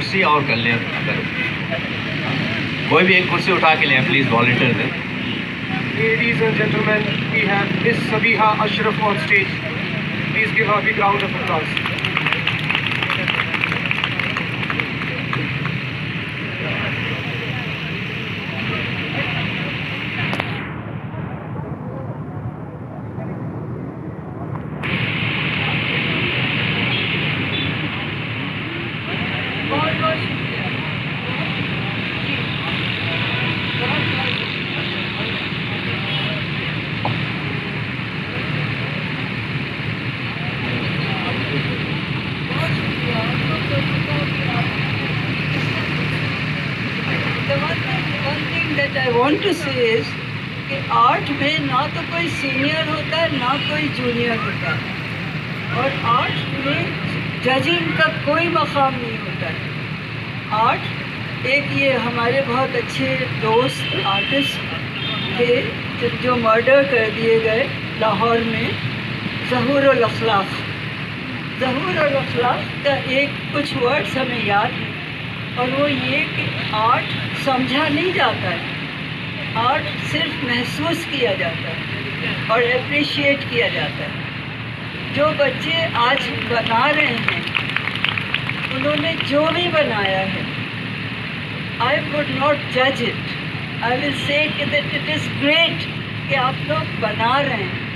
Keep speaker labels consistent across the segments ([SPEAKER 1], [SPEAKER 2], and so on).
[SPEAKER 1] کرسی اور کر لیں. اگر کوئی بھی ایک کرسی اٹھا کے لیں پلیز والنٹیئر دیں.
[SPEAKER 2] Ladies and gentlemen, we have Miss Sabiha Ashraf on stage. Please give her a big round of applause.
[SPEAKER 3] One thing that I want to say is کہ آرٹ میں نہ تو کوئی سینئر ہوتا ہے نہ کوئی جونیئر ہوتا ہے، اور آرٹ میں ججنگ کا کوئی مقام نہیں ہوتا ہے. آرٹ ایک یہ ہمارے بہت اچھے دوست آرٹسٹ تھے جو مرڈر کر دیے گئے لاہور میں، ظہور الاخلاق. ظہور الاخلاق کا ایک کچھ ورڈس ہمیں یاد ہیں، اور وہ یہ کہ آرٹ سمجھا نہیں جاتا ہے، آرٹ صرف محسوس کیا جاتا ہے اور اپریشیٹ کیا جاتا ہے. جو بچے آج بنا رہے ہیں انہوں نے جو بھی بنایا ہے، آئی وڈ ناٹ جج اٹ، آئی ول سے دیٹ اٹ از گریٹ کہ آپ لوگ بنا رہے ہیں.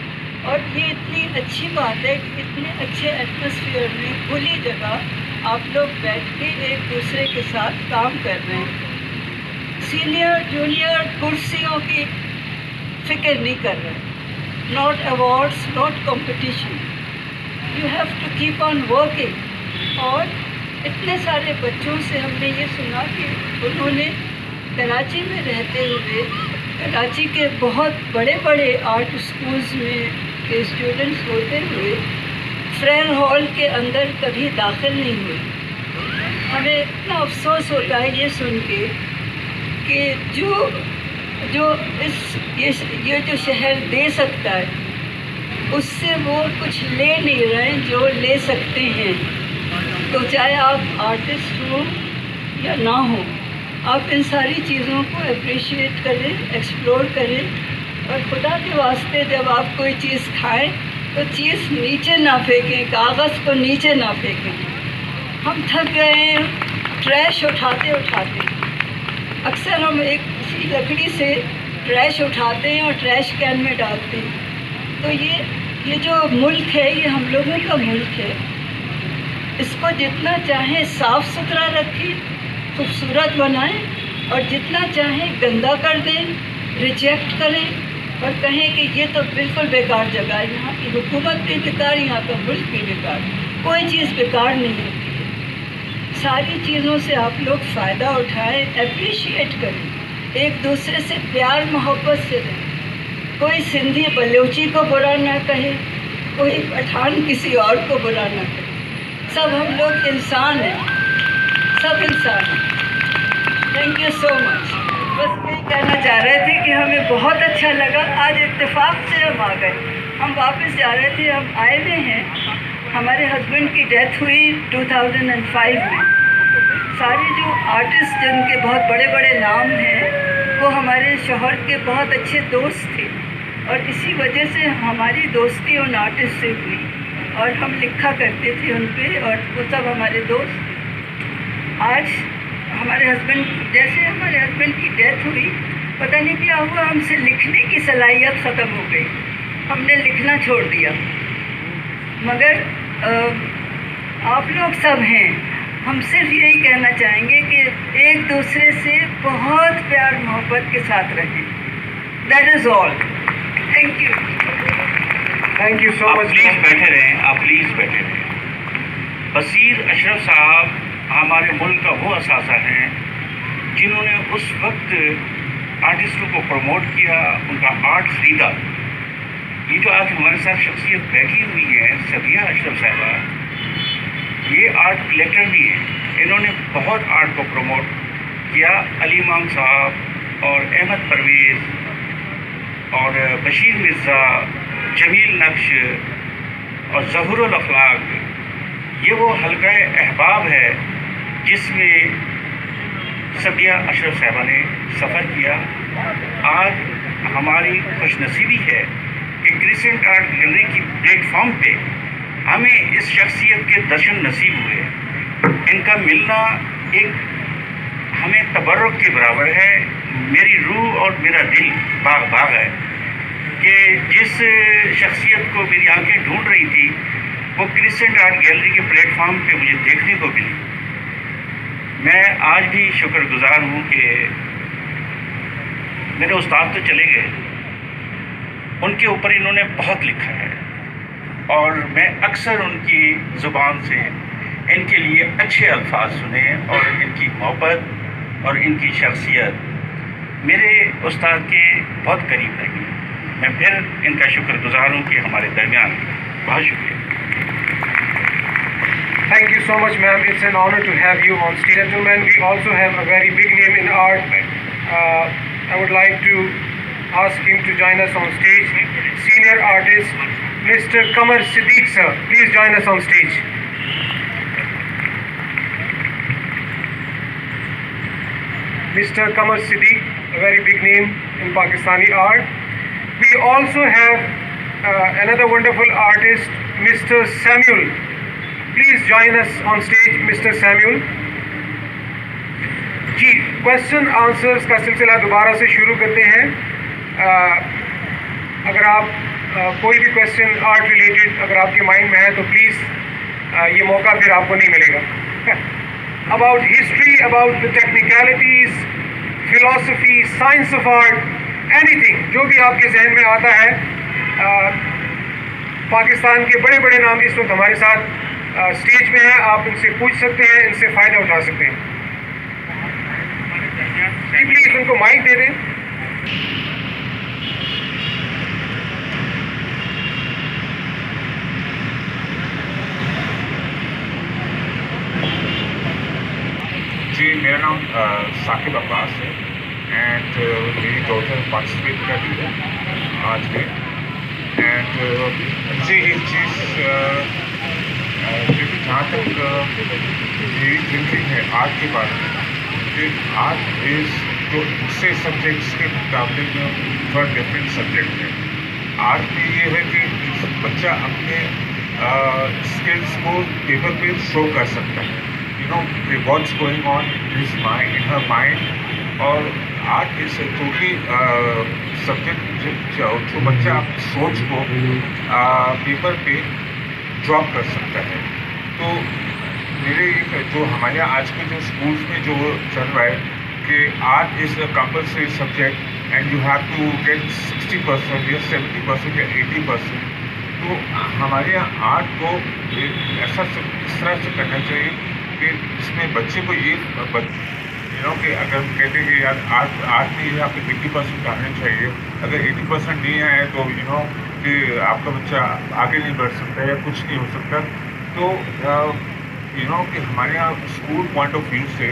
[SPEAKER 3] اور یہ اتنی اچھی بات ہے کہ اتنے اچھے ایٹماسفیئر میں کھلی جگہ آپ لوگ بیٹھ کے ایک دوسرے کے ساتھ کام کر رہے ہیں. سینئر جونیئر کرسیوں کی فکر نہیں کر رہے، not awards, not competition. You have to keep on working. اور اتنے سارے بچوں سے ہم نے یہ سنا کہ انہوں نے کراچی میں رہتے ہوئے، کراچی کے بہت بڑے بڑے آرٹ اسکولز میں کے اسٹوڈنٹس ہوتے ہوئے فرین ہال کے اندر کبھی داخل نہیں ہوئے. ہمیں اتنا افسوس ہوتا ہے یہ سن کے کہ جو یہ جو شہر دے سکتا ہے اس سے وہ کچھ لے نہیں رہے ہیں جو لے سکتے ہیں. تو چاہے آپ آرٹسٹ ہوں یا نہ ہوں، آپ ان ساری چیزوں کو اپریشیٹ کریں، ایکسپلور کریں. اور خدا کے واسطے جب آپ کوئی چیز کھائیں تو چیز نیچے نہ پھینکیں، کاغذ کو نیچے نہ پھینکیں. ہم تھک گئے ہیں ٹریش اٹھاتے اٹھاتے. اکثر ہم ایک کسی لکڑی سے ٹریش اٹھاتے ہیں اور ٹریش کین میں ڈالتے ہیں. تو یہ جو ملک ہے یہ ہم لوگوں کا ملک ہے. اس کو جتنا چاہیں صاف ستھرا رکھیں، خوبصورت بنائیں، اور جتنا چاہیں گندا کر دیں، ریجیکٹ کریں اور کہیں کہ یہ تو بالکل بیکار جگہ ہے، یہاں کی حکومت بھی بیکار، یہاں کا ملک بھی بیکار. کوئی چیز بیکار نہیں ہوتی ہے. ساری چیزوں سے آپ لوگ فائدہ اٹھائیں، اپریشیٹ کریں، ایک دوسرے سے پیار محبت سے رہیں. کوئی سندھی بلوچی کو برا نہ کہے، کوئی پٹھان کسی اور کو برا نہ کہے. سب ہم لوگ انسان ہیں، سب انسان ہیں. تھینک یو سو مچ. بس یہی کہنا چاہ رہے تھے کہ ہمیں بہت اچھا لگا. آج اتفاق سے ہم آ گئے. ہم واپس جا رہے تھے، ہم آئے ہوئے ہیں. ہمارے ہسبینڈ کی ڈیتھ ہوئی 2005 میں. سارے جو آرٹسٹ جن کے بہت بڑے بڑے نام ہیں وہ ہمارے شوہر کے بہت اچھے دوست تھے، اور اسی وجہ سے ہماری دوستی ان آرٹسٹ سے ہوئی، اور ہم لکھا کرتے تھے ان پہ، اور وہ سب ہمارے دوست. آج ہمارے ہسبینڈ کی ڈیتھ ہوئی، پتہ نہیں کیا ہوا، ہم سے لکھنے کی صلاحیت ختم ہو گئی. ہم نے لکھنا چھوڑ دیا. مگر آپ لوگ سب ہیں، ہم صرف یہی کہنا چاہیں گے کہ ایک دوسرے سے بہت پیار محبت کے ساتھ رہیں. That is all. Thank you.
[SPEAKER 2] Thank you so
[SPEAKER 1] آپ
[SPEAKER 2] مچ.
[SPEAKER 1] پلیز بیٹھے رہیں، آپ پلیز بیٹھے رہیں. بصیر اشرف صاحب ہمارے ملک کا وہ اثاثہ ہیں جنہوں نے اس وقت آرٹسٹوں کو پروموٹ کیا، ان کا آرٹ خریدا. یہ جو آج ہمارے ساتھ شخصیت بیٹھی ہوئی ہے صبیحہ اشرف صاحبہ، یہ آرٹ کلیکٹر بھی ہیں. انہوں نے بہت آرٹ کو پروموٹ کیا. علی امام صاحب اور احمد پرویز اور بشیر مرزا، جمیل نقش اور ظہور الاخلاق، یہ وہ حلقہ احباب ہے جس میں سبیہ اشرف صاحبہ نے سفر کیا. آج ہماری خوش نصیبی ہے کہ کریسنٹ آرٹ گیلری کی پلیٹ فارم پہ ہمیں اس شخصیت کے درشن نصیب ہوئے. ان کا ملنا ایک ہمیں تبرک کے برابر ہے. میری روح اور میرا دل باغ باغ ہے کہ جس شخصیت کو میری آنکھیں ڈھونڈ رہی تھی وہ کریسنٹ آرٹ گیلری کے پلیٹ فارم پہ مجھے دیکھنے کو ملی. میں آج بھی شکر گزار ہوں کہ میرے استاد تو چلے گئے, ان کے اوپر انہوں نے بہت لکھا ہے اور میں اکثر ان کی زبان سے ان کے لیے اچھے الفاظ سنے اور ان کی محبت اور ان کی شخصیت میرے استاد کے بہت قریب رہی. میں پھر ان کا شکر گزار ہوں کہ ہمارے درمیان. بہت شکریہ.
[SPEAKER 2] Thank you so much, ma'am. It's an honor to have you on stage. Gentlemen, we also have a very big name in art. I would like to ask him to join us on stage. Senior artist, Mr. Qamar Siddique, sir. Please join us on stage. Mr. Qamar Siddique, a very big name in Pakistani art. We also have another wonderful artist, Mr. Samuel. Please join us on stage, Mr. Samuel. جی, question answers کا سلسلہ دوبارہ سے شروع کرتے ہیں. اگر آپ کوئی بھی کوشچن آرٹ ریلیٹڈ اگر آپ کے مائنڈ میں ہے تو پلیز یہ موقع پھر آپ کو نہیں ملے گا. About history, about the technicalities, philosophy, science of art, anything جو بھی آپ کے ذہن میں آتا ہے. پاکستان کے بڑے بڑے نام اس وقت ہمارے ساتھ اسٹیج پہ ہیں, آپ ان سے پوچھ سکتے ہیں, ان سے فائدہ اٹھا سکتے ہیں. جی پلیز ان کو مائک دے دیں.
[SPEAKER 4] جی, میرا نام ثاقب عباس ہے اینڈ میری ڈاٹر پارٹیسپیٹ کر رہی ہے آج میں. اینڈ مجھے ایک چیز جہاں تک میری تھنکنگ ہے آرٹ کے بارے میں کہ آرٹ از جو دوسرے سبجیکٹس کے مقابلے میں تھوڑا ڈفرینٹ سبجیکٹ ہے. آرٹ میں یہ ہے کہ بچہ اپنے اسکلس کو پیپر پہ شو کر سکتا ہے, کہ what's going on in his mind, in her mind. اور art is a totally subject جو بچہ اپنی سوچ کو پیپر پہ ڈراپ کر سکتا ہے. تو میرے جو ہمارے یہاں آج کے جو اسکولس میں جو چل رہا ہے کہ art is a compulsory subject and you have to get 60% یا 70% یا 80%. تو ہمارے یہاں آرٹ کو ایسا اس طرح سے کرنا چاہیے کہ اس میں بچے کو یہ کہ اگر ہم کہتے ہیں کہ یار آرٹ میں یہ آپ کو 80% آنا چاہیے, اگر 80% نہیں آئے تو کہ آپ کا بچہ آگے نہیں بڑھ سکتا یا کچھ نہیں ہو سکتا. تو کہ ہمارے یہاں اسکول پوائنٹ آف ویو سے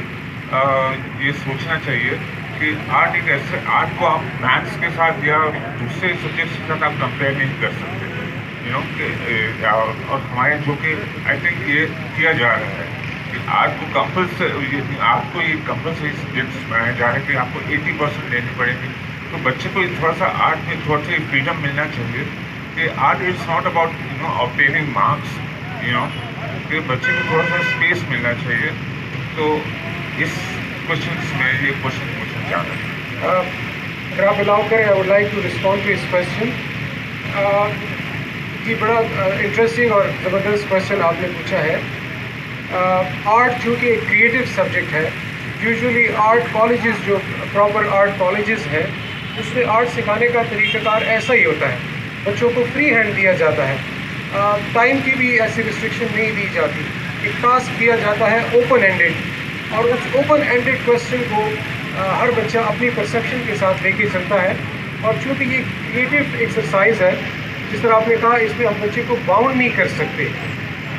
[SPEAKER 4] یہ سوچنا چاہیے کہ آرٹ ایک ایسے آرٹ کو آپ میتھس کے ساتھ یا دوسرے سبجیکٹس کے ساتھ آپ کمپیئر نہیں کر سکتے. اور ہمارے جو کہ آئی تھنک یہ کیا جا رہا ہے کہ آرٹ کو آرٹ کو یہ کمپلسری سبجیکٹس بنایا جا رہا ہے کہ آپ کو 80% لینی پڑیں گی. تو بچے کو تھوڑا سا آرٹ میں تھوڑا سا فریڈم ملنا چاہیے کہ art is not about obtaining marks, کہ بچے کو تھوڑا سا اسپیس ملنا چاہیے. تو اس کوشچنس میں یہ کوشچن پوچھنا چاہتا ہوں.
[SPEAKER 2] اگر آپ الاؤ کریں, I would like to respond to اس کوشچن. جی, بڑا انٹرسٹنگ اور زبردست کوشچن آپ نے پوچھا ہے. آرٹ چونکہ ایک کریٹو سبجیکٹ ہے, یوزلی آرٹ کالجز جو پراپر آرٹ کالجز ہیں اس میں آرٹ سکھانے کا طریقہ کار ایسا ہی ہوتا ہے. بچوں کو فری ہینڈ دیا جاتا ہے, ٹائم کی بھی ایسی ریسٹرکشن نہیں دی جاتی. ایک ٹاسک دیا جاتا ہے اوپن اینڈیڈ, اور اس اوپن اینڈیڈ کویسچن کو ہر بچہ اپنی پرسیپشن کے ساتھ لے کے چلتا ہے. اور چونکہ یہ کریٹو ایکسرسائز ہے, جس طرح آپ نے کہا, اس میں ہم بچے کو باؤنڈ نہیں کر سکتے.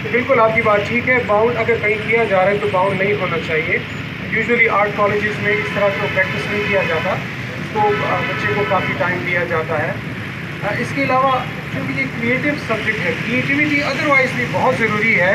[SPEAKER 2] تو بالکل آپ کی بات ٹھیک ہے, باؤنڈ اگر کہیں کیا جا رہا ہے تو باؤنڈ نہیں ہونا چاہیے. یوزلی آرٹ کالجز میں اس طرح کو پریکٹس نہیں کیا جاتا, تو بچے کو کافی ٹائم دیا جاتا ہے. اس کے علاوہ چونکہ یہ کریٹو سبجیکٹ ہے, کریٹیوٹی ادروائز بھی بہت ضروری ہے.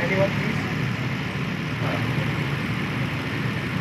[SPEAKER 2] Anyone, please?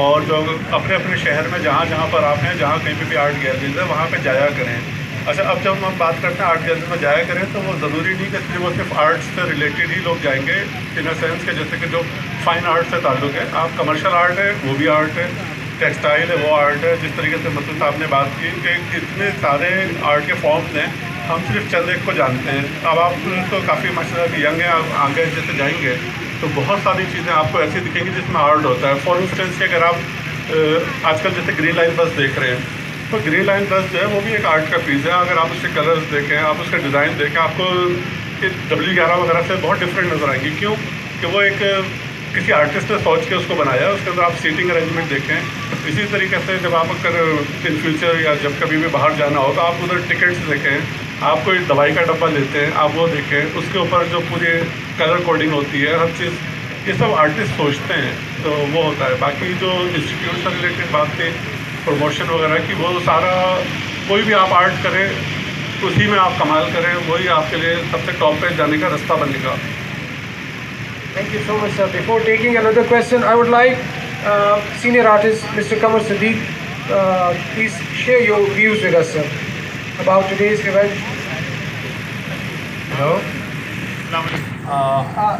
[SPEAKER 5] اور جو اپنے اپنے شہر میں جہاں جہاں پر آپ ہیں, جہاں کہیں پہ بھی آرٹ گیلریز ہے وہاں پہ جایا کریں. اچھا, اب جب ہم بات کرتے ہیں آرٹ گیلری میں جایا کریں تو وہ ضروری نہیں کہ وہ صرف آرٹ سے ریلیٹڈ ہی لوگ جائیں گے, ان اے سینس کہ جیسے کہ جو فائن آرٹ سے تعلق ہے. آپ کمرشل آرٹ ہے وہ بھی آرٹ ہے, ٹیکسٹائل ہے وہ آرٹ ہے. جس طریقے سے مسعود صاحب نے بات کی کہ اتنے سارے آرٹ کے فارمز ہیں, ہم صرف چند ایک کو جانتے ہیں. اب آپ تو کافی ماشاء اللہ ینگ ہیں, آپ آگے جیسے جائیں گے تو بہت ساری چیزیں آپ کو ایسی دکھیں گی جس میں آرٹ ہوتا ہے. فار انسٹنس کہ اگر آپ آج کل جیسے گرین لائن بس دیکھ رہے ہیں تو گرین لائن بس جو ہے وہ بھی ایک آرٹ کا پیس ہے. اگر آپ اس کے کلرز دیکھیں, آپ اس کا ڈیزائن دیکھیں, آپ کو W11 وغیرہ سے بہت ڈفرینٹ نظر آئیں گی. کیوں کہ وہ ایک کسی آرٹسٹ نے سوچ کے اس کو بنایا ہے. اس کے اندر آپ سیٹنگ ارینجمنٹ دیکھیں. اسی طریقے سے جب آپ اگر ان فیوچر یا جب کبھی بھی باہر جانا ہو تو آپ ادھر ٹکٹس دیکھیں, آپ کوئی دوائی کا ڈبہ لیتے ہیں آپ وہ دیکھیں, اس کے اوپر جو پورے کلر کوڈنگ ہوتی ہے ہر چیز, یہ سب آرٹسٹ سوچتے ہیں تو وہ ہوتا ہے. باقی جو انسٹیٹیوٹ سے ریلیٹڈ بات تھی پروموشن وغیرہ کی, وہ سارا کوئی بھی آپ آرٹ کریں اسی میں آپ کمال کریں, وہی آپ کے لیے سب سے ٹاپ پہ جانے کا راستہ بنے گا.
[SPEAKER 2] Thank you so much, sir. Before taking another question, I would like senior artist Mr. Qamar Siddiq, please share your views with us, sir, about today's event.
[SPEAKER 6] Hello.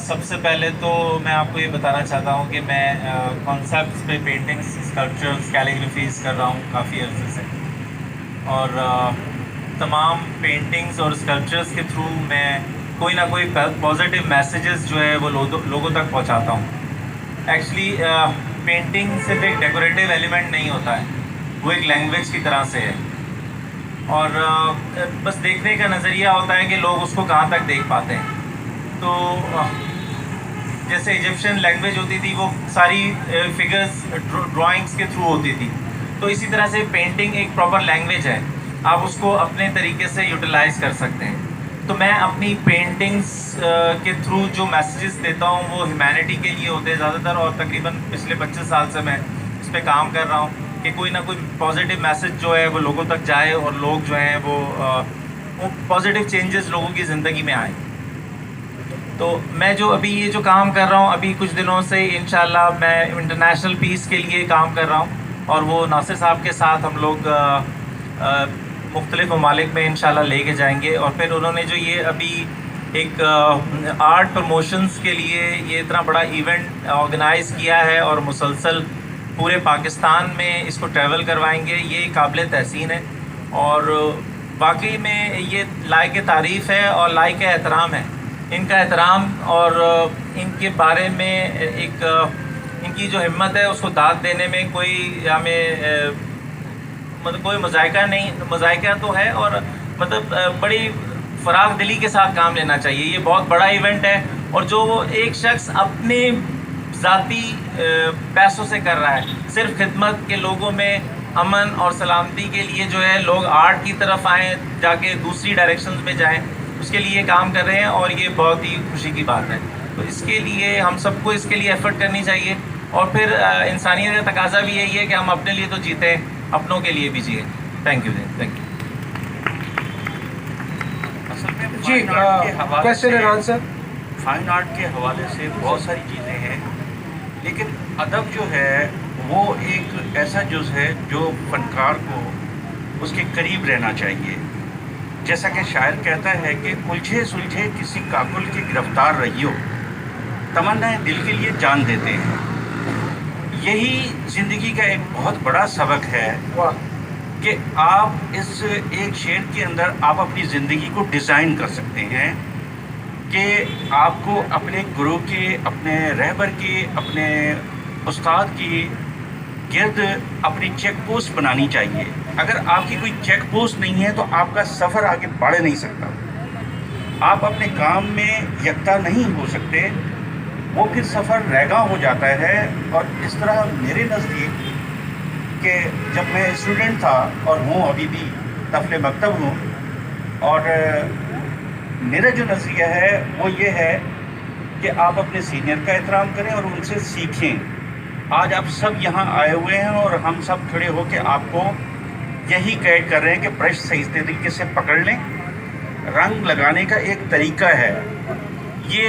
[SPEAKER 6] سب سے پہلے تو میں آپ کو یہ بتانا چاہتا ہوں کہ میں کانسیپٹس پہ پینٹنگس, اسکلپچرس, کیلیگرافیز کر رہا ہوں کافی عرصے سے, اور تمام پینٹنگس اور اسکلپچرس کے تھرو میں کوئی نہ کوئی پازیٹیو میسیجز جو ہے وہ لوگوں تک پہنچاتا ہوں. ایکچولی پینٹنگ صرف ایک ڈیکوریٹیو ایلیمنٹ نہیں ہوتا ہے, وہ ایک لینگویج کی طرح سے ہے, اور بس دیکھنے کا نظریہ ہوتا ہے کہ لوگ اس کو کہاں تک دیکھ پاتے ہیں. تو جیسے ایجپشین لینگویج ہوتی تھی وہ ساری فگرز ڈرائنگس کے تھرو ہوتی تھی, تو اسی طرح سے پینٹنگ ایک پراپر لینگویج ہے, آپ اس کو اپنے طریقے سے یوٹیلائز کر سکتے ہیں. تو میں اپنی پینٹنگس کے تھرو جو میسیجز دیتا ہوں وہ ہیومینٹی کے لیے ہوتے ہیں زیادہ تر, اور تقریباً پچھلے 25 سال سے میں اس پہ کام کر رہا ہوں کہ کوئی نہ کوئی پازیٹیو میسیج جو ہے وہ لوگوں تک جائے اور لوگ جو ہیں وہ پازیٹیو چینجز لوگوں کی زندگی میں آئیں. تو میں جو ابھی یہ جو کام کر رہا ہوں ابھی کچھ دنوں سے انشاءاللہ میں انٹرنیشنل پیس کے لیے کام کر رہا ہوں, اور وہ ناصر صاحب کے ساتھ ہم لوگ مختلف ممالک میں انشاءاللہ لے کے جائیں گے. اور پھر انہوں نے جو یہ ابھی ایک آرٹ پروموشنز کے لیے یہ اتنا بڑا ایونٹ آرگنائز کیا ہے اور مسلسل پورے پاکستان میں اس کو ٹریول کروائیں گے, یہ قابل تحسین ہے, اور واقعی میں یہ لائق تعریف ہے اور لائق احترام ہے. ان کا احترام اور ان کے بارے میں ایک ان کی جو ہمت ہے اس کو داد دینے میں کوئی ہمیں مطلب کوئی مذائقہ نہیں, مذائقہ تو ہے, اور مطلب بڑی فراغ دلی کے ساتھ کام لینا چاہیے. یہ بہت بڑا ایونٹ ہے, اور جو وہ ایک شخص اپنے ذاتی پیسوں سے کر رہا ہے صرف خدمت کے لوگوں میں امن اور سلامتی کے لیے جو ہے لوگ آرٹ کی طرف آئیں, جا کے دوسری ڈائریکشنز میں جائیں, اس کے لیے کام کر رہے ہیں, اور یہ بہت ہی خوشی کی بات ہے. تو اس کے لیے ہم سب کو اس کے لیے ایفرٹ کرنی چاہیے, اور پھر انسانیت کا تقاضا بھی یہی ہے کہ ہم اپنے لیے تو جیتے, اپنوں کے لیے بھی جیے. Thank you thank you.
[SPEAKER 2] جی, question and answer.
[SPEAKER 1] Fine art کے حوالے سے بہت ساری چیزیں ہیں, لیکن ادب جو ہے وہ ایک ایسا جز ہے جو فنکار کو اس کے قریب رہنا چاہیے. جیسا کہ شاعر کہتا ہے کہ الجھے سلجھے کسی کاکل کی گرفتار رہیو, تمنائیں دل کے لیے جان دیتے ہیں. یہی زندگی کا ایک بہت بڑا سبق ہے کہ آپ اس ایک شعر کے اندر آپ اپنی زندگی کو ڈیزائن کر سکتے ہیں کہ آپ کو اپنے گرو کے, اپنے رہبر کی, اپنے استاد کی گرد اپنی چیک پوسٹ بنانی چاہیے. اگر آپ کی کوئی چیک پوسٹ نہیں ہے تو آپ کا سفر آگے بڑھ نہیں سکتا, آپ اپنے کام میں یکتا نہیں ہو سکتے, وہ پھر سفر رہگاں ہو جاتا ہے. اور اس طرح میرے نزدیک کہ جب میں اسٹوڈنٹ تھا اور ہوں ابھی بھی طفل مکتب ہوں, اور میرا جو نظریہ ہے وہ یہ ہے کہ آپ اپنے سینئر کا احترام کریں اور ان سے سیکھیں. آج آپ سب یہاں آئے ہوئے ہیں اور ہم سب کھڑے ہو کے آپ کو یہی گائیڈ کر رہے ہیں کہ برش صحیح طریقے سے پکڑ لیں. رنگ لگانے کا ایک طریقہ ہے, یہ